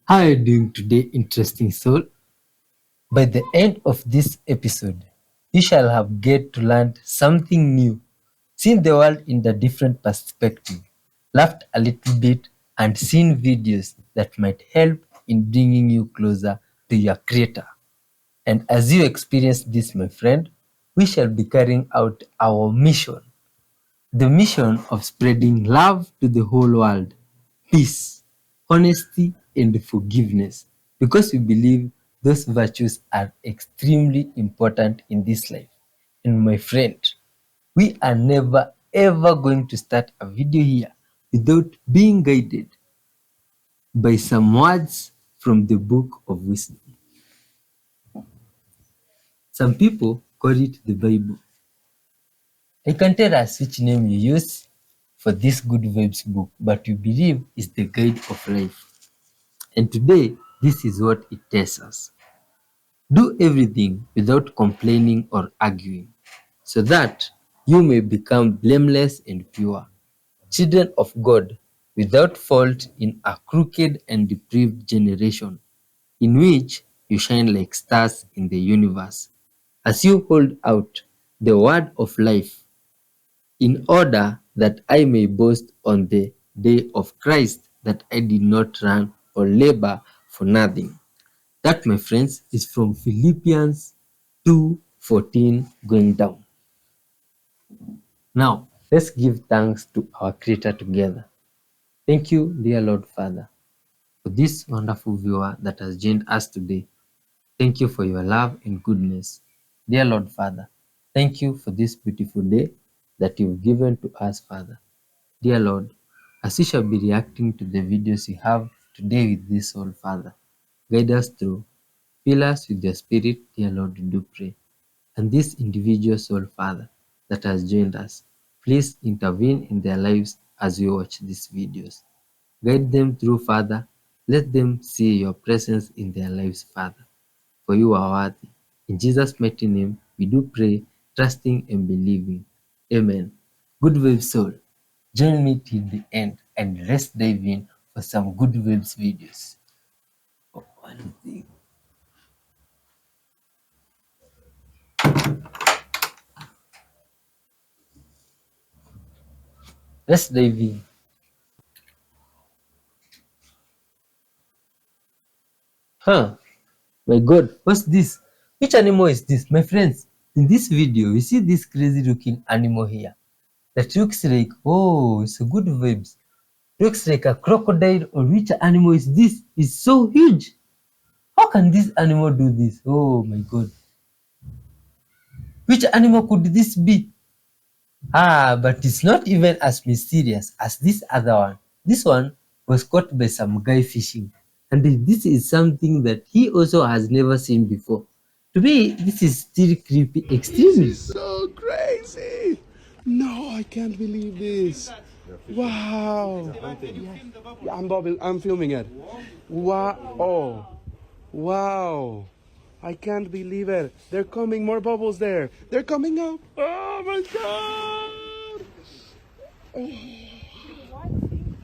How are you doing today, interesting soul? By the end of this episode, you shall have get to learn something new, seen the world in a different perspective, laughed a little bit, and seen videos that might help in bringing you closer to your creator. And as you experience this, my friend, we shall be carrying out our mission, the mission of spreading love to the whole world, peace, honesty, and forgiveness, because we believe those virtues are extremely important in this life. And my friend, we are never ever going to start a video here without being guided by some words from the book of wisdom. Some people call it the Bible. I can tell us which name you use for this good vibes book, but we believe is the guide of life. And today, this is what it tells us. Do everything without complaining or arguing, so that you may become blameless and pure, children of God, without fault in a crooked and depraved generation, in which you shine like stars in the universe, as you hold out the word of life, in order that I may boast on the day of Christ that I did not run or labor for nothing. That, my friends, is from Philippians 2:14 going down. Now, let's give thanks to our Creator together. Thank you, dear Lord Father, for this wonderful viewer that has joined us today. Thank you for your love and goodness. Dear Lord Father, thank you for this beautiful day that you've given to us, Father. Dear Lord, as we shall be reacting to the videos you have today with this soul, Father, guide us through. Fill us with your spirit, dear Lord, we do pray. And this individual soul, Father, that has joined us, please intervene in their lives as we watch these videos. Guide them through, Father. Let them see your presence in their lives, Father. For you are worthy. In Jesus' mighty name, we do pray, trusting and believing. Amen. Good wave soul. Join me till the end and let's dive in for some good vibes videos. Oh, one thing. Let's dive in. Huh? My God, what's this? Which animal is this? My friends, in this video, you see this crazy looking animal here. That looks like, oh, it's a good vibes. Looks like a crocodile, or which animal is this? It's so huge. How can this animal do this? Oh my God. Which animal could this be? But it's not even as mysterious as this other one. This one was caught by some guy fishing. And this is something that he also has never seen before. To me, this is still creepy extremely. This is so crazy. No, I can't believe this. Wow. Yeah, I'm filming it. Wow. Oh. Wow. I can't believe it. They're coming more bubbles there. They're coming up. Oh my god.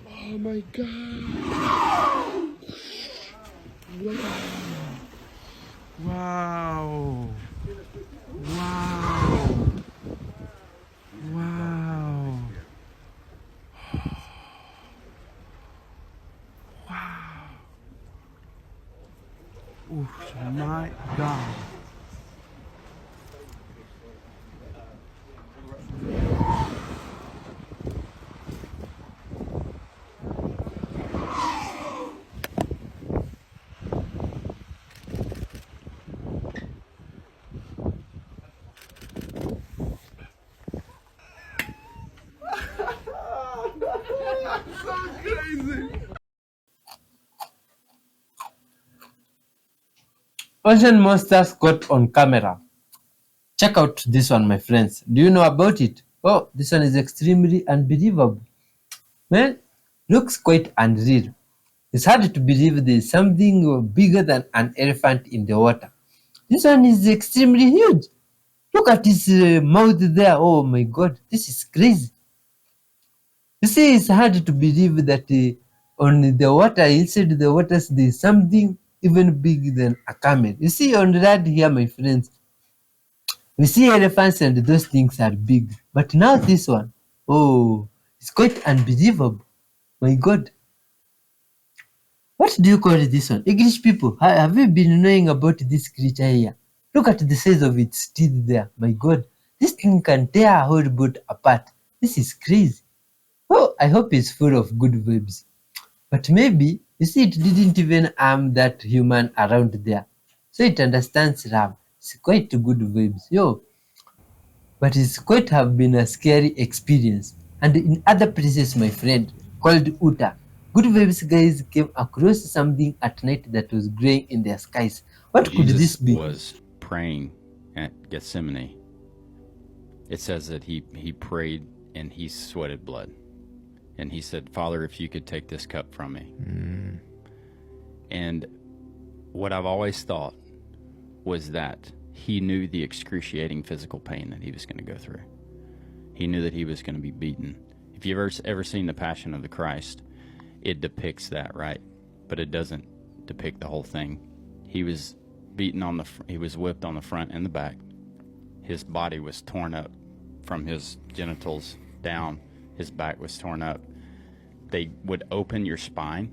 Oh my god. Wow. Wow. God. So crazy. Ocean monsters caught on camera. Check out this one, my friends. Do you know about it? Oh, this one is extremely unbelievable. Man, looks quite unreal. It's hard to believe there is something bigger than an elephant in the water. This one is extremely huge. Look at his mouth there. Oh my god, this is crazy. You see, it's hard to believe that on the water, inside the waters, there is something even bigger than a camel. You see, on that here, my friends, we see elephants and those things are big. But now this one, oh, it's quite unbelievable. My god. What do you call this one? English people, have you been knowing about this creature here? Look at the size of its teeth there. My god, this thing can tear a whole boat apart. This is crazy. Oh, I hope it's full of good vibes. But maybe, you see, it didn't even harm that human around there. So it understands love. It's quite good vibes. Yo, but it's quite have been a scary experience. And in other places, my friend, called Utah, good vibes guys came across something at night that was graying in their skies. What could this Jesus be? was praying at Gethsemane. It says that he prayed and he sweated blood. And he said, Father, if you could take this cup from me. And what I've always thought was that he knew the excruciating physical pain that he was going to go through. He knew that he was going to be beaten. If you've ever seen The Passion of the Christ, it depicts that, right? But it doesn't depict the whole thing. He was beaten he was whipped on the front and the back. His body was torn up from his genitals down. His back was torn up. They would open your spine,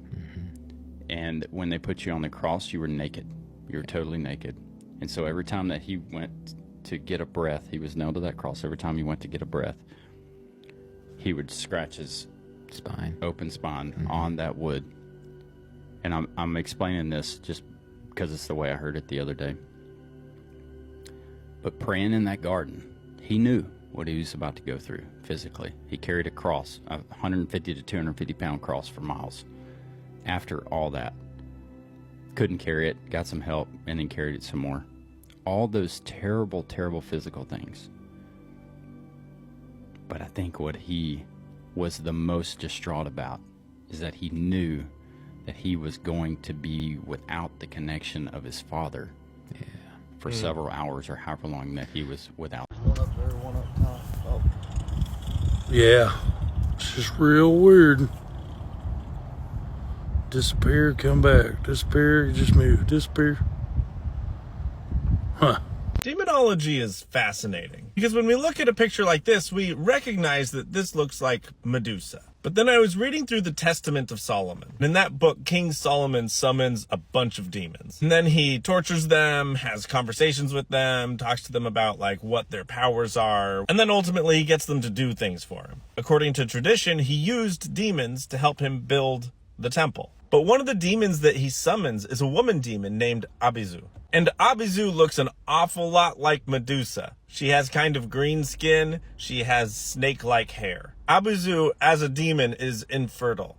and when they put you on the cross, you were naked. You were totally naked. And so every time that he went to get a breath, he was nailed to that cross. Every time he went to get a breath, he would scratch his open spine on that wood. And I'm explaining this just because it's the way I heard it the other day. But praying in that garden, he knew what he was about to go through physically. He carried a cross, a 150 to 250 pound cross for miles. After all that, couldn't carry it, got some help, and then carried it some more. All those terrible, terrible physical things. But I think what he was the most distraught about is that he knew that he was going to be without the connection of his father for several hours, or however long that he was without. One up there, one up top. Oh. Yeah, it's just real weird. Disappear, come back. Disappear, just move. Disappear. Huh. Demonology is fascinating because when we look at a picture like this, we recognize that this looks like Medusa. But then I was reading through the Testament of Solomon. In that book, King Solomon summons a bunch of demons. And then he tortures them, has conversations with them, talks to them about like what their powers are, and then ultimately he gets them to do things for him. According to tradition, he used demons to help him build the temple. But one of the demons that he summons is a woman demon named Abizu. And Abizu looks an awful lot like Medusa. She has kind of green skin. She has snake-like hair. Abizu, as a demon, is infertile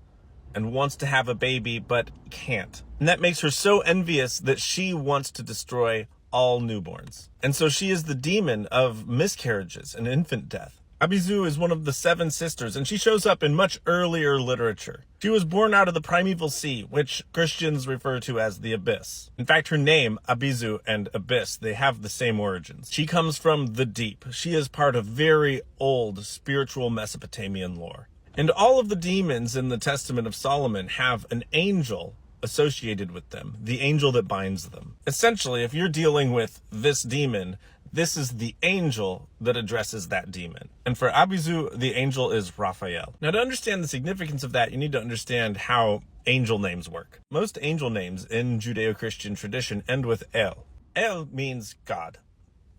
and wants to have a baby, but can't. And that makes her so envious that she wants to destroy all newborns. And so she is the demon of miscarriages and infant death. Abizu is one of the 7 sisters, and she shows up in much earlier literature. She was born out of the primeval sea, which Christians refer to as the abyss. In fact, her name, Abizu and abyss, they have the same origins. She comes from the deep. She is part of very old spiritual Mesopotamian lore. And all of the demons in the Testament of Solomon have an angel associated with them, the angel that binds them. Essentially, if you're dealing with this demon, this is the angel that addresses that demon. And for Abizu, the angel is Raphael. Now, to understand the significance of that, you need to understand how angel names work. Most angel names in Judeo-Christian tradition end with El. El means God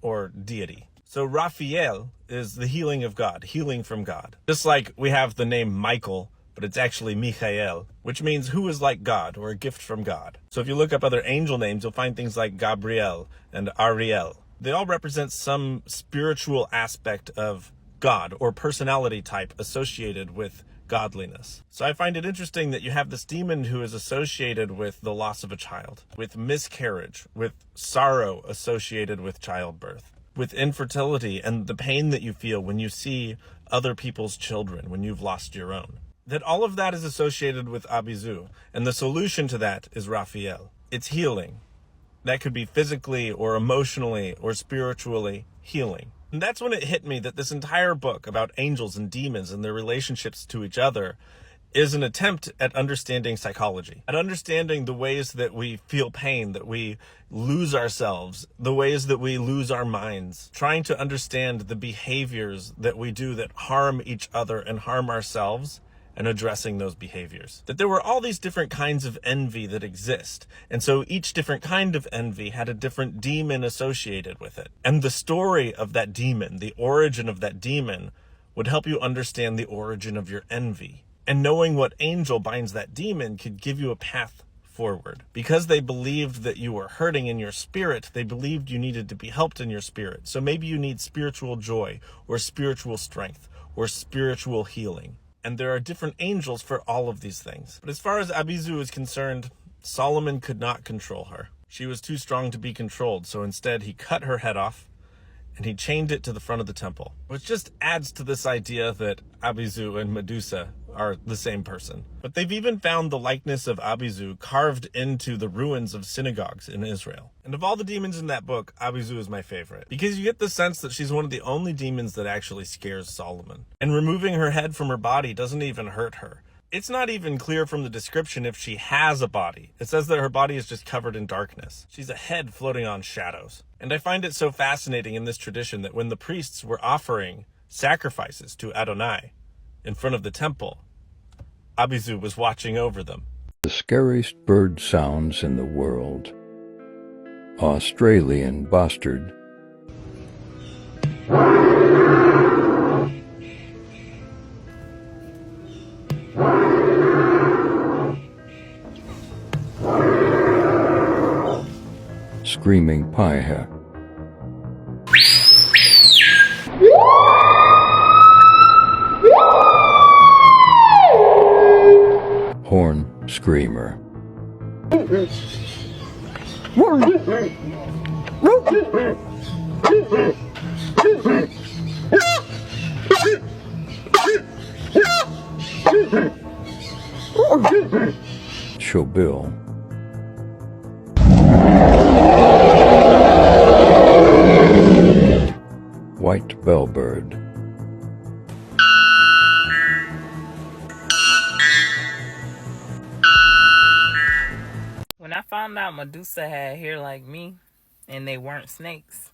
or deity. So Raphael is the healing of God, healing from God. Just like we have the name Michael, but it's actually Michael, which means who is like God or a gift from God. So if you look up other angel names, you'll find things like Gabriel and Ariel. They all represent some spiritual aspect of God or personality type associated with godliness. So I find it interesting that you have this demon who is associated with the loss of a child, with miscarriage, with sorrow associated with childbirth, with infertility and the pain that you feel when you see other people's children, when you've lost your own. That all of that is associated with Abizu, and the solution to that is Raphael. It's healing. That could be physically or emotionally or spiritually healing. And that's when it hit me that this entire book about angels and demons and their relationships to each other is an attempt at understanding psychology, at understanding the ways that we feel pain, that we lose ourselves, the ways that we lose our minds, trying to understand the behaviors that we do that harm each other and harm ourselves, and addressing those behaviors. That there were all these different kinds of envy that exist, and so each different kind of envy had a different demon associated with it. And the story of that demon, the origin of that demon, would help you understand the origin of your envy. And knowing what angel binds that demon could give you a path forward. Because they believed that you were hurting in your spirit, they believed you needed to be helped in your spirit. So maybe you need spiritual joy, or spiritual strength, or spiritual healing. And there are different angels for all of these things. But as far as Abizu is concerned, Solomon could not control her. She was too strong to be controlled, so instead he cut her head off and he chained it to the front of the temple, which just adds to this idea that Abizu and Medusa are the same person. But they've even found the likeness of Abizu carved into the ruins of synagogues in Israel. And of all the demons in that book, Abizu is my favorite, because you get the sense that she's one of the only demons that actually scares Solomon. And removing her head from her body doesn't even hurt her. It's not even clear from the description if she has a body. It says that her body is just covered in darkness. She's a head floating on shadows. And I find it so fascinating in this tradition that when the priests were offering sacrifices to Adonai in front of the temple, Abizu was watching over them. The scariest bird sounds in the world. Australian bastard. Screaming piehead. Horn screamer. Showbill. White bellbird. When I found out Medusa had hair like me and they weren't snakes,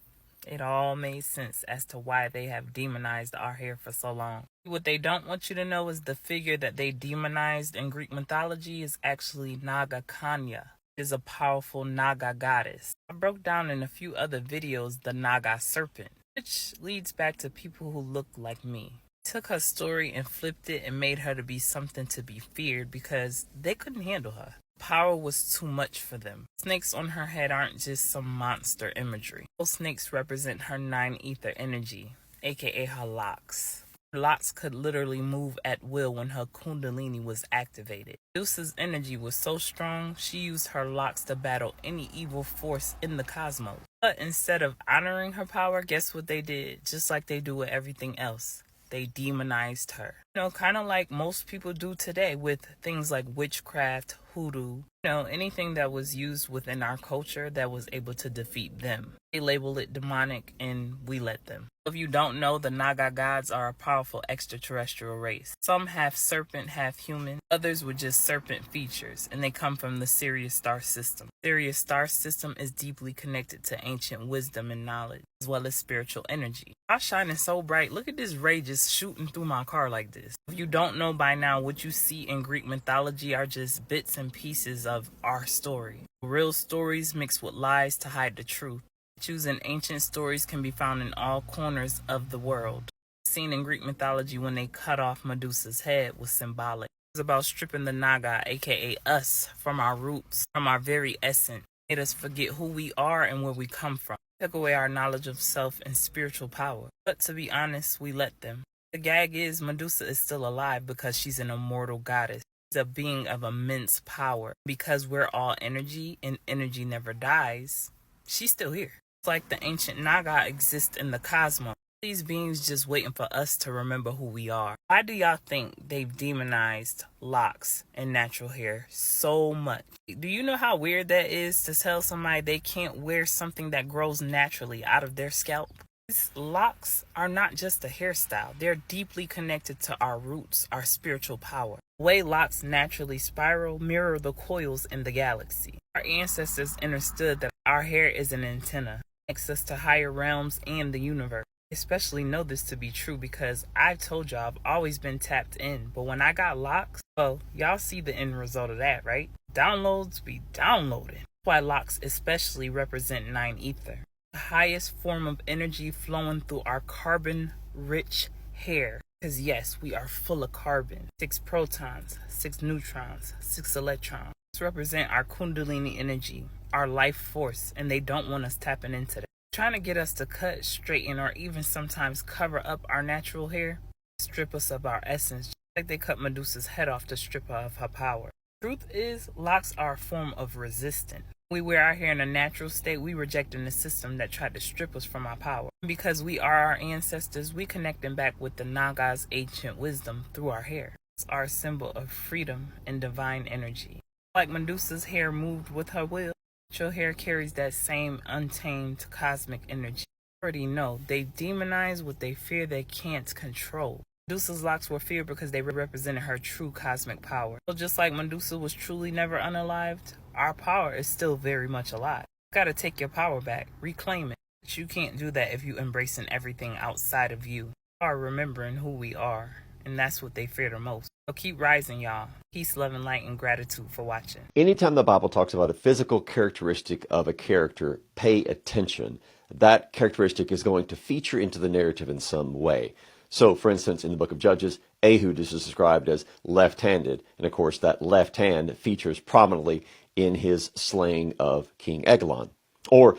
it all made sense as to why they have demonized our hair for so long. What they don't want you to know is the figure that they demonized in Greek mythology is actually Naga Kanya. It is a powerful Naga goddess. I broke down in a few other videos the Naga serpent, which leads back to people who look like me. Took her story and flipped it and made her to be something to be feared because they couldn't handle her. Power was too much for them. Snakes on her head aren't just some monster imagery. Those snakes represent her 9 ether energy, aka her locks. Her locks could literally move at will when her kundalini was activated. Medusa's energy was so strong, she used her locks to battle any evil force in the cosmos. But instead of honoring her power, guess what they did? Just like they do with everything else. They demonized her. Kind of like most people do today with things like witchcraft, hoodoo, anything that was used within our culture that was able to defeat them. They label it demonic, and we let them. If you don't know, the Naga gods are a powerful extraterrestrial race. Some half serpent, half human. Others with just serpent features, and they come from the Sirius star system. Sirius star system is deeply connected to ancient wisdom and knowledge, as well as spiritual energy. I'm shining so bright. Look at this ray just shooting through my car like this. If you don't know by now, what you see in Greek mythology are just bits and pieces of our story. Real stories mixed with lies to hide the truth. Choosing ancient stories can be found in all corners of the world. Seen in Greek mythology when they cut off Medusa's head was symbolic. It's about stripping the Naga, aka us, from our roots, from our very essence. Made us forget who we are and where we come from. Took away our knowledge of self and spiritual power. But to be honest, we let them. The gag is Medusa is still alive because she's an immortal goddess. She's a being of immense power. Because we're all energy and energy never dies, she's still here. It's like the ancient Naga exist in the cosmos. These beings just waiting for us to remember who we are. Why do y'all think they've demonized locks and natural hair so much? Do you know how weird that is to tell somebody they can't wear something that grows naturally out of their scalp? These locks are not just a hairstyle. They're deeply connected to our roots, our spiritual power. The way locks naturally spiral mirror the coils in the galaxy. Our ancestors understood that our hair is an antenna, access to higher realms and the universe. I especially know this to be true because I've told y'all I've always been tapped in, but when I got locks, well, y'all see the end result of that, right? Downloads be downloading. That's why locks especially represent 9 ether, the highest form of energy flowing through our carbon-rich hair. Because yes, we are full of carbon. 6 protons, 6 neutrons, 6 electrons. This represent our kundalini energy, our life force, and they don't want us tapping into that. Trying to get us to cut, straighten, or even sometimes cover up our natural hair, strip us of our essence, just like they cut Medusa's head off to strip her of her power. Truth is, locks are a form of resistance. When we wear our hair in a natural state, we rejecting the system that tried to strip us from our power. Because we are our ancestors, we connecting back with the Naga's ancient wisdom through our hair. It's our symbol of freedom and divine energy. Like Medusa's hair moved with her will, your hair carries that same untamed cosmic energy. You already know, they demonize what they fear they can't control. Medusa's locks were feared because they represented her true cosmic power. So just like Medusa was truly never unalived, our power is still very much alive. You gotta take your power back, reclaim it. But you can't do that if you embracing everything outside of you. We are remembering who we are, and that's what they fear the most. So keep rising, y'all. Peace, love, and light, and gratitude for watching. Anytime the Bible talks about a physical characteristic of a character, pay attention. That characteristic is going to feature into the narrative in some way. So, for instance, in the book of Judges, Ehud is described as left-handed, and of course that left hand features prominently in his slaying of King Eglon. Or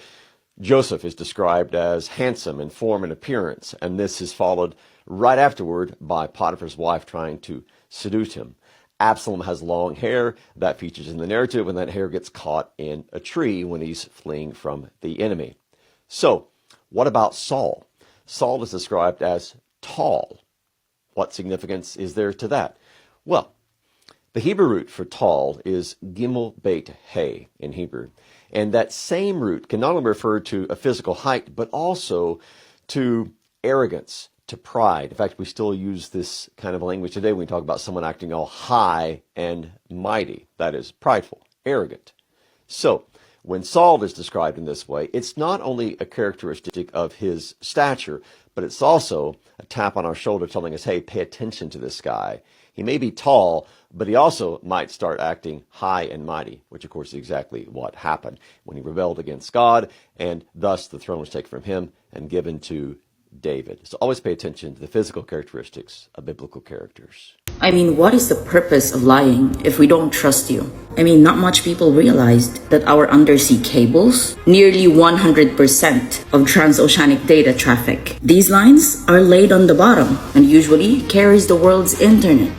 Joseph is described as handsome in form and appearance, and this is followed right afterward by Potiphar's wife trying to seduce him. Absalom has long hair. That features in the narrative when that hair gets caught in a tree when he's fleeing from the enemy. So, what about Saul? Saul is described as tall. What significance is there to that? Well, the Hebrew root for tall is gimel beit hey in Hebrew. And that same root can not only refer to a physical height, but also to arrogance, to pride. In fact, we still use this kind of language today when we talk about someone acting all high and mighty. That is prideful, arrogant. So, when Saul is described in this way, it's not only a characteristic of his stature, but it's also a tap on our shoulder telling us, hey, pay attention to this guy. He may be tall, but he also might start acting high and mighty, which of course is exactly what happened when he rebelled against God, and thus the throne was taken from him and given to David. So always pay attention to the physical characteristics of biblical characters. I mean, what is the purpose of lying if we don't trust you? I mean, not much people realized that our undersea cables, nearly 100% of transoceanic data traffic, these lines are laid on the bottom and usually carries the world's internet,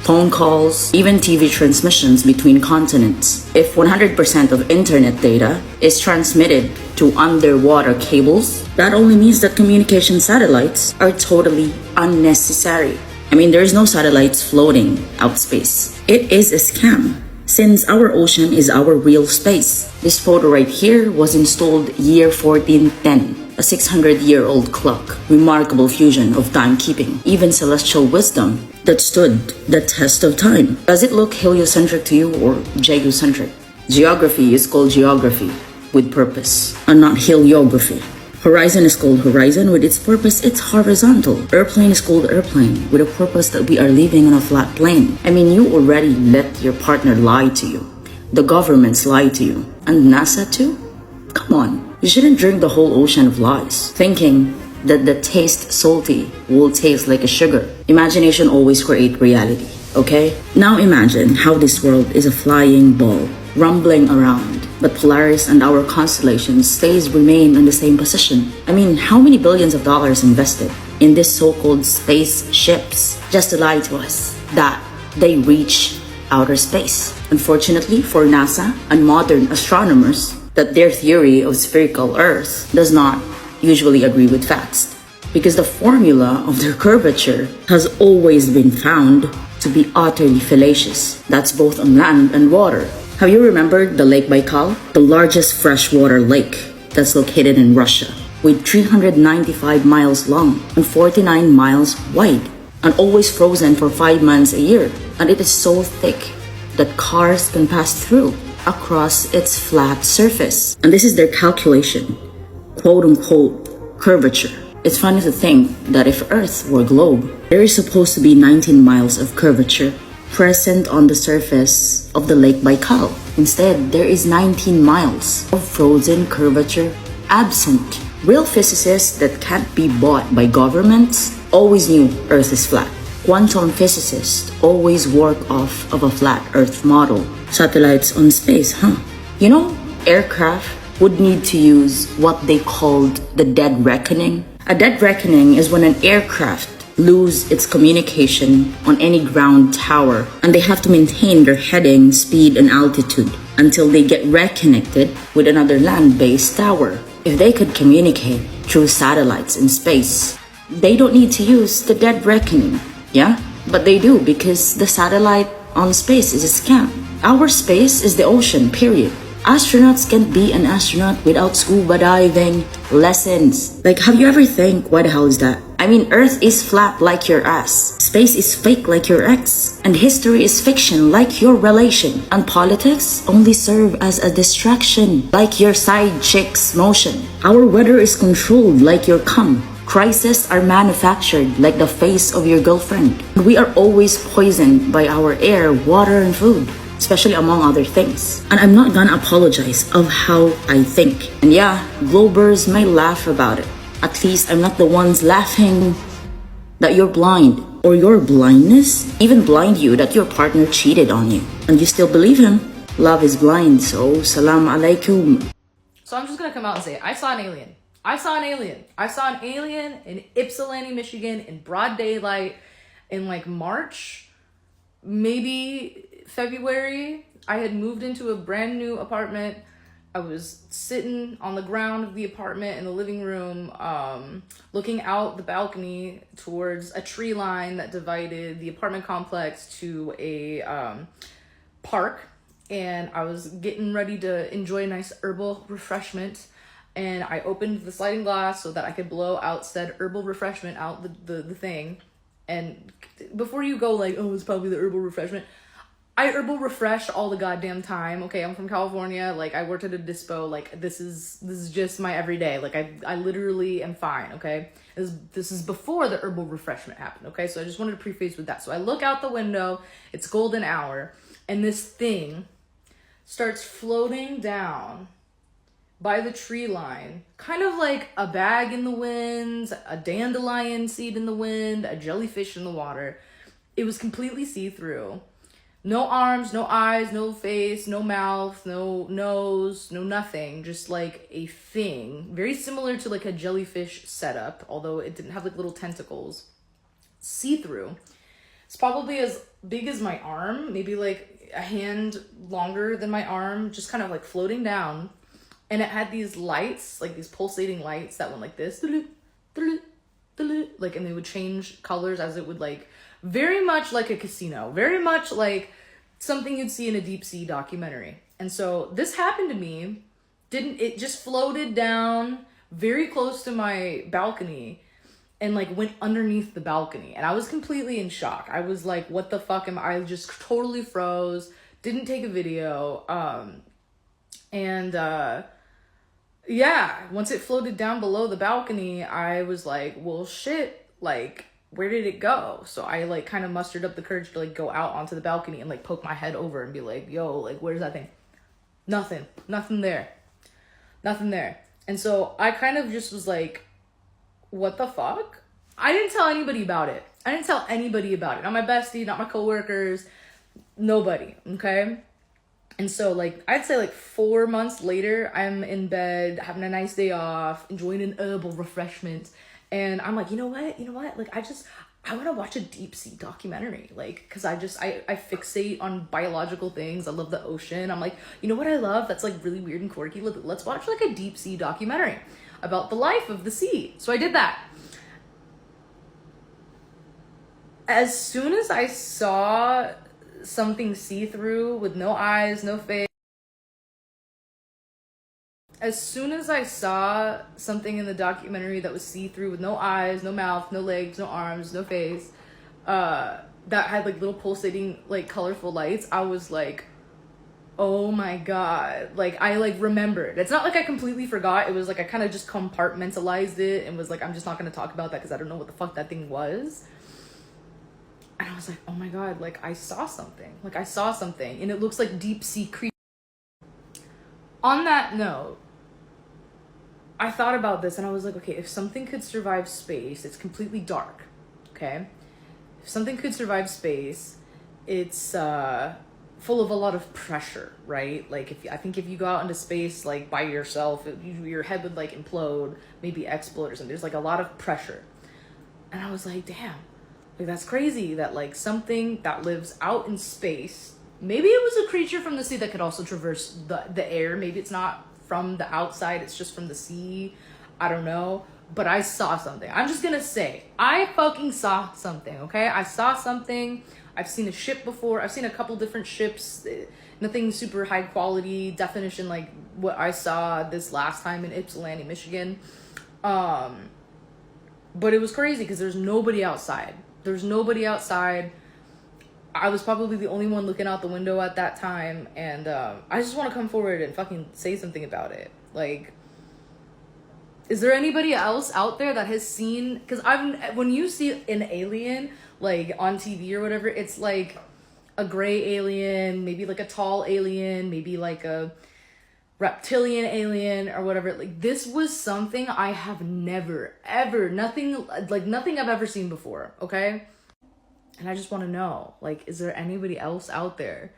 phone calls, even TV transmissions between continents. If 100% of internet data is transmitted to underwater cables, that only means that communication satellites are totally unnecessary. I mean, there's no satellites floating out space. It is a scam. since our ocean is our real space. This photo right here was installed year 1410, a 600-year-old clock, remarkable fusion of timekeeping, even celestial wisdom that stood the test of time. Does it look heliocentric to you or geocentric? Geography is called geography with purpose, and not heliography. Horizon is called horizon with its purpose, it's horizontal. Airplane is called airplane with a purpose that we are living on a flat plane. I mean, you already let your partner lie to you. The governments lie to you. And NASA too? Come on, you shouldn't drink the whole ocean of lies, thinking that the taste salty will taste like a sugar. Imagination always creates reality, okay? Now imagine how this world is a flying ball, rumbling around, but Polaris and our constellation remain in the same position. I mean, how many billions of dollars invested in these so-called spaceships just to lie to us that they reach outer space? Unfortunately for NASA and modern astronomers, that their theory of spherical Earth does not usually agree with facts, because the formula of their curvature has always been found to be utterly fallacious. That's both on land and water. Have you remembered the Lake Baikal? The largest freshwater lake that's located in Russia, with 395 miles long and 49 miles wide, and always frozen for 5 months a year. And it is so thick that cars can pass through across its flat surface. And this is their calculation, quote-unquote curvature. It's funny to think that if Earth were a globe, there is supposed to be 19 miles of curvature present on the surface of the Lake Baikal. Instead, there is 19 miles of frozen curvature absent. Real physicists that can't be bought by governments always knew Earth is flat. Quantum physicists always work off of a flat Earth model. Satellites on space, huh? You know, aircraft would need to use what they called the dead reckoning. A dead reckoning is when an aircraft lose its communication on any ground tower, and they have to maintain their heading, speed, and altitude until they get reconnected with another land-based tower. If they could communicate through satellites in space, they don't need to use the dead reckoning, yeah? But they do, because the satellite on space is a scam. Our space is the ocean, period. Astronauts can't be an astronaut without scuba diving lessons. Like, have you ever think, why the hell is that? I mean, Earth is flat like your ass. Space is fake like your ex. And history is fiction like your relation. And politics only serve as a distraction like your side chick's motion. Our weather is controlled like your cum. Crises are manufactured like the face of your girlfriend. We are always poisoned by our air, water, and food, especially among other things. And I'm not gonna apologize of how I think. And yeah, Globers may laugh about it. At least I'm not the ones laughing that you're blind, or your blindness even blind you that your partner cheated on you and you still believe him. Love is blind, so salam alaikum. So I'm just gonna come out and say it. I saw an alien. I saw an alien. I saw an alien in Ypsilanti, Michigan in broad daylight in like March, maybe February. I had moved into a brand new apartment. I was sitting on the ground of the apartment in the living room, looking out the balcony towards a tree line that divided the apartment complex to a park. And I was getting ready to enjoy a nice herbal refreshment. And I opened the sliding glass so that I could blow out said herbal refreshment out the thing. And before you go like, oh, it's probably the herbal refreshment, I herbal refresh all the goddamn time. Okay, I'm from California. Like, I worked at a dispo. Like, this is just my everyday. Like, I literally am fine. Okay, this is before the herbal refreshment happened. Okay, so I just wanted to preface with that. So I look out the window. It's golden hour, and this thing starts floating down by the tree line, kind of like a bag in the wind, a dandelion seed in the wind, a jellyfish in the water. It was completely see-through. No arms, no eyes, no face, no mouth, no nose, no nothing. Just like a thing. Very similar to like a jellyfish setup, although it didn't have like little tentacles. See-through. It's probably as big as my arm, maybe like a hand longer than my arm, just kind of like floating down. And it had these lights, like these pulsating lights that went like this. Like, and they would change colors as it would like, very much like a casino. Very much like something you'd see in a deep sea documentary. And so this happened to me. It just floated down very close to my balcony and like went underneath the balcony. And I was completely in shock. I was like, what the fuck am I? Just totally froze, didn't take a video. Yeah, once it floated down below the balcony, I was like, well, shit, like, where did it go? So I like kind of mustered up the courage to like go out onto the balcony and like poke my head over and be like, yo, like, where's that thing? Nothing there. And so I kind of just was like, what the fuck? I didn't tell anybody about it. Not my bestie, not my coworkers, nobody, okay? And so like, I'd say like 4 months later, I'm in bed, having a nice day off, enjoying an herbal refreshment. And I'm like, you know what? Like, I want to watch a deep sea documentary. Like, cause I fixate on biological things. I love the ocean. I'm like, you know what I love? That's like really weird and quirky. Let's watch like a deep sea documentary about the life of the sea. So I did that. As soon as I saw something see-through with no eyes, no face, as soon as I saw something in the documentary that was see-through with no eyes, no mouth, no legs, no arms, no face, that had like little pulsating, like colorful lights, I was like, oh my God. Like, I like remembered. It's not like I completely forgot. It was like I kind of just compartmentalized it and was like, I'm just not going to talk about that because I don't know what the fuck that thing was. And I was like, oh my God, like I saw something. And it looks like deep sea creatures. On that note, I thought about this and I was like, okay, if something could survive space, it's completely dark, okay? If something could survive space, it's full of a lot of pressure, right? Like, I think if you go out into space, like, by yourself, your head would, like, implode, maybe explode or something. There's, like, a lot of pressure. And I was like, damn, like, that's crazy that, like, something that lives out in space, maybe it was a creature from the sea that could also traverse the air. Maybe it's not from the outside, it's just from the sea. I don't know. But I saw something. I'm just gonna say, I fucking saw something, okay? I saw something. I've seen a ship before. I've seen a couple different ships. Nothing super high quality definition like what I saw this last time in Ypsilanti, Michigan. But it was crazy because there's nobody outside. I was probably the only one looking out the window at that time, and I just want to come forward and fucking say something about it. Like, is there anybody else out there that has seen? Because when you see an alien like on TV or whatever, it's like a gray alien, maybe like a tall alien, maybe like a reptilian alien or whatever. Like, this was something I have never ever nothing I've ever seen before, okay? And I just want to know, like, is there anybody else out there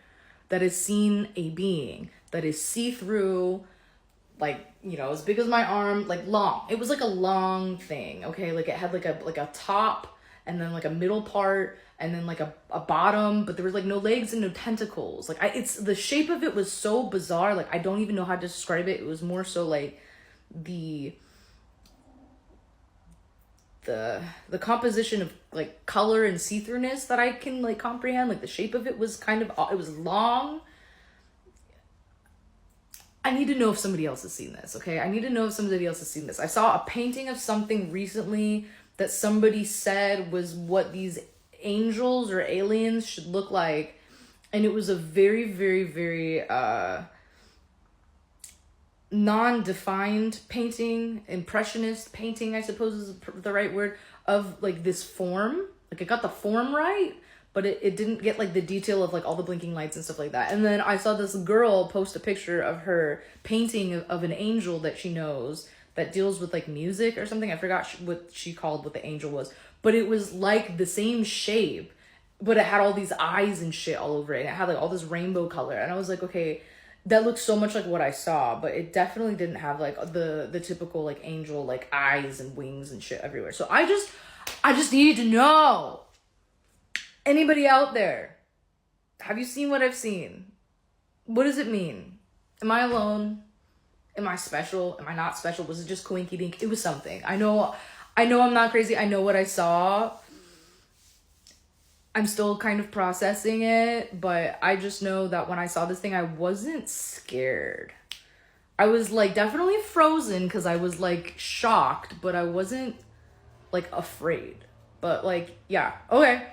that has seen a being that is see-through, like, you know, as big as my arm, like long. It was like a long thing, okay? Like, it had like a top and then like a middle part and then like a bottom, but there was like no legs and no tentacles. Like, it's the shape of it was so bizarre. Like, I don't even know how to describe it. It was more so like the composition of like color and see-throughness that I can like comprehend. Like, the shape of it was it was long. I need to know if somebody else has seen this, okay? I saw a painting of something recently that somebody said was what these angels or aliens should look like. And it was a very, very, very non-defined painting, impressionist painting, I suppose is the right word, of like this form. Like, it got the form right, but it didn't get like the detail of like all the blinking lights and stuff like that. And then I saw this girl post a picture of her painting of an angel that she knows that deals with like music or something. I forgot what she called what the angel was, but it was like the same shape, but it had all these eyes and shit all over it. And it had like all this rainbow color. And I was like, okay, that looks so much like what I saw, but it definitely didn't have like the typical like angel like eyes and wings and shit everywhere. So I just need to know, anybody out there, have you seen what I've seen? What does it mean? Am I alone? Am I special? Am I not special? Was it just coinky dink? It was something. I know I'm not crazy. I know what I saw. I'm still kind of processing it, but I just know that when I saw this thing, I wasn't scared. I was like definitely frozen because I was like shocked, but I wasn't like afraid. But like, yeah, okay.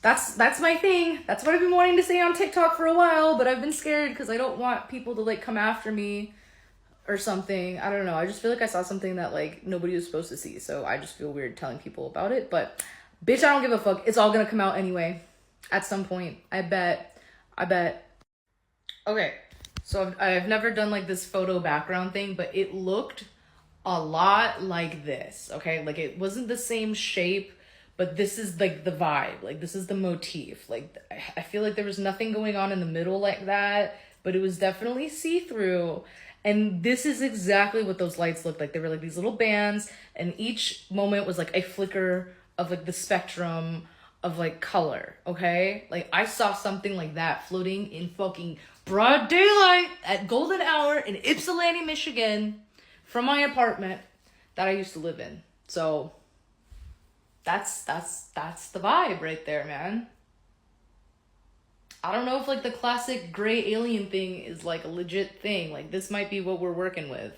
That's my thing. That's what I've been wanting to say on TikTok for a while, but I've been scared because I don't want people to like come after me or something. I don't know. I just feel like I saw something that like nobody was supposed to see, so I just feel weird telling people about it. But bitch, I don't give a fuck. It's all gonna come out anyway at some point. I bet. Okay, so I've never done like this photo background thing, but it looked a lot like this, okay? Like it wasn't the same shape, but this is like the vibe. Like this is the motif. Like I feel like there was nothing going on in the middle like that, but it was definitely see-through. And this is exactly what those lights looked like. They were like these little bands, and each moment was like a flicker of like the spectrum of like color, okay? Like I saw something like that floating in fucking broad daylight at golden hour in Ypsilanti, Michigan from my apartment that I used to live in. So that's the vibe right there, man. I don't know if like the classic gray alien thing is like a legit thing. Like this might be what we're working with.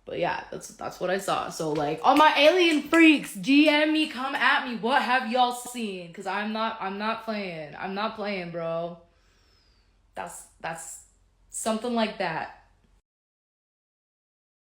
But yeah, that's what I saw. So like all my alien freaks, DM me, come at me. What have y'all seen? Cause I'm not playing. I'm not playing, bro. That's something like that.